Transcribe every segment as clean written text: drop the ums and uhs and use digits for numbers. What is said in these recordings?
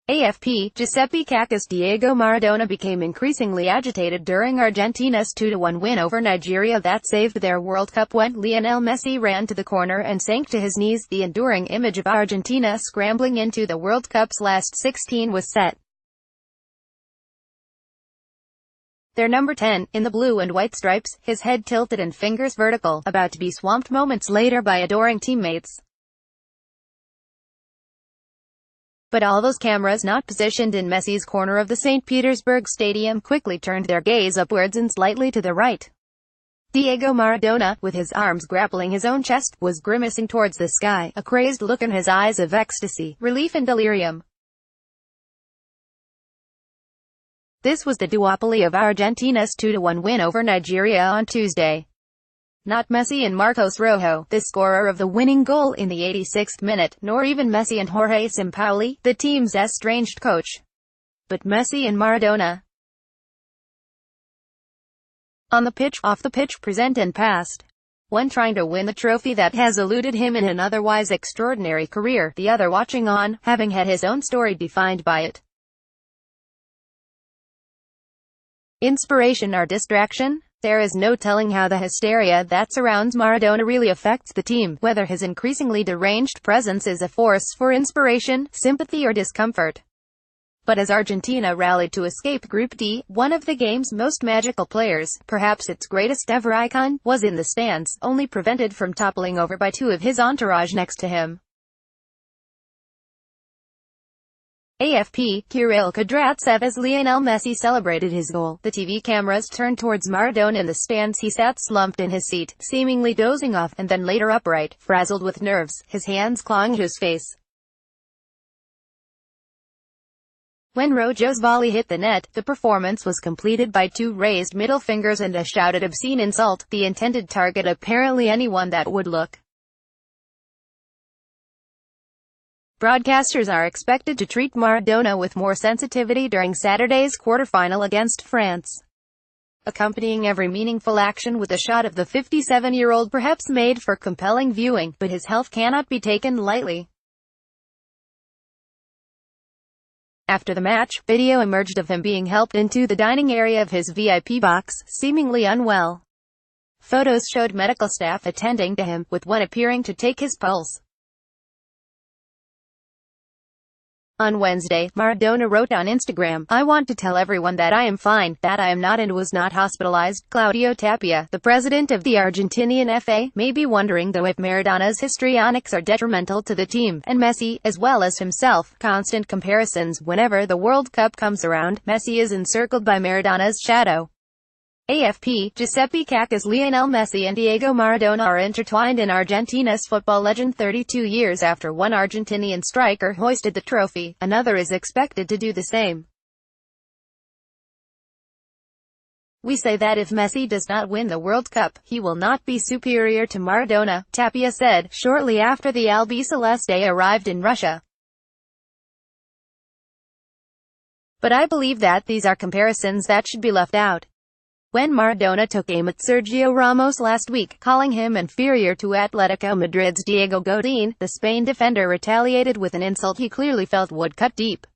AFP, Giuseppe Cacca's Diego Maradona became increasingly agitated during Argentina's 2-1 win over Nigeria that saved their World Cup when Lionel Messi ran to the corner and sank to his knees. The enduring image of Argentina scrambling into the World Cup's last 16 was set. Their number 10, in the blue and white stripes, his head tilted and fingers vertical, about to be swamped moments later by adoring teammates. But all those cameras not positioned in Messi's corner of the St. Petersburg Stadium quickly turned their gaze upwards and slightly to the right. Diego Maradona, with his arms grappling his own chest, was grimacing towards the sky, a crazed look in his eyes of ecstasy, relief and delirium. This was the duopoly of Argentina's 2-1 win over Nigeria on Tuesday. Not Messi and Marcos Rojo, the scorer of the winning goal in the 86th minute, nor even Messi and Jorge Sampaoli, the team's estranged coach. But Messi and Maradona. On the pitch, off the pitch, present and past. One trying to win the trophy that has eluded him in an otherwise extraordinary career, the other watching on, having had his own story defined by it. Inspiration or distraction? There is no telling how the hysteria that surrounds Maradona really affects the team, whether his increasingly deranged presence is a force for inspiration, sympathy or discomfort. But as Argentina rallied to escape Group D, one of the game's most magical players, perhaps its greatest ever icon, was in the stands, only prevented from toppling over by two of his entourage next to him. AFP, Kirill Kudryavtsev as Lionel Messi celebrated his goal. The TV cameras turned towards Maradona in the stands. He sat slumped in his seat, seemingly dozing off, and then later upright, frazzled with nerves, his hands clawing at his face. When Rojo's volley hit the net, the performance was completed by two raised middle fingers and a shouted obscene insult, the intended target apparently anyone that would look. Broadcasters are expected to treat Maradona with more sensitivity during Saturday's quarterfinal against France. Accompanying every meaningful action with a shot of the 57-year-old, perhaps made for compelling viewing, but his health cannot be taken lightly. After the match, video emerged of him being helped into the dining area of his VIP box, seemingly unwell. Photos showed medical staff attending to him, with one appearing to take his pulse. On Wednesday, Maradona wrote on Instagram, "I want to tell everyone that I am fine, that I am not and was not hospitalized." Claudio Tapia, the president of the Argentinian FA, may be wondering though if Maradona's histrionics are detrimental to the team, and Messi, as well as himself. Constant comparisons. Whenever the World Cup comes around, Messi is encircled by Maradona's shadow. AFP, Giuseppe Cacca's Lionel Messi and Diego Maradona are intertwined in Argentina's football legend. 32 years after one Argentinian striker hoisted the trophy, another is expected to do the same. "We say that if Messi does not win the World Cup, he will not be superior to Maradona," Tapia said, shortly after the Albiceleste arrived in Russia. "But I believe that these are comparisons that should be left out." When Maradona took aim at Sergio Ramos last week, calling him inferior to Atletico Madrid's Diego Godin, the Spain defender retaliated with an insult he clearly felt would cut deep.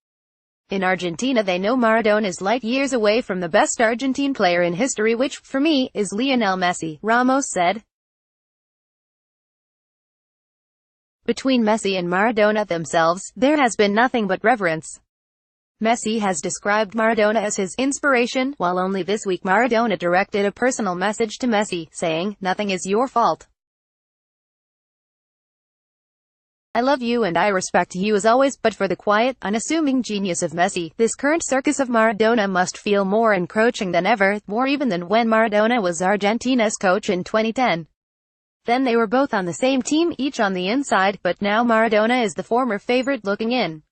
In Argentina they know Maradona is light years away from the best Argentine player in history, which, for me, is Lionel Messi, Ramos said. Between Messi and Maradona themselves, there has been nothing but reverence. Messi has described Maradona as his inspiration, while only this week Maradona directed a personal message to Messi, saying, "Nothing is your fault. I love you and I respect you as always." But for the quiet, unassuming genius of Messi, this current circus of Maradona must feel more encroaching than ever, more even than when Maradona was Argentina's coach in 2010. Then they were both on the same team, each on the inside, but now Maradona is the former favorite looking in.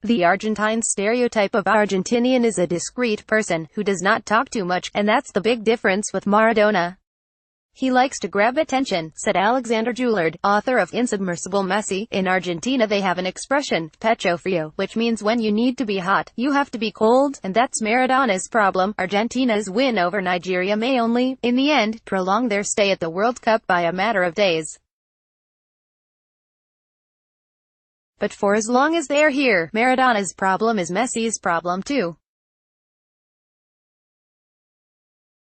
The Argentine stereotype of Argentinian is a discreet person, who does not talk too much, and that's the big difference with Maradona. "He likes to grab attention," said Alexander Joulard, author of Insubmersible Messi. In Argentina they have an expression, pecho frio, which means when you need to be hot, you have to be cold, and that's Maradona's problem. Argentina's win over Nigeria may only, in the end, prolong their stay at the World Cup by a matter of days. But for as long as they are here, Maradona's problem is Messi's problem too.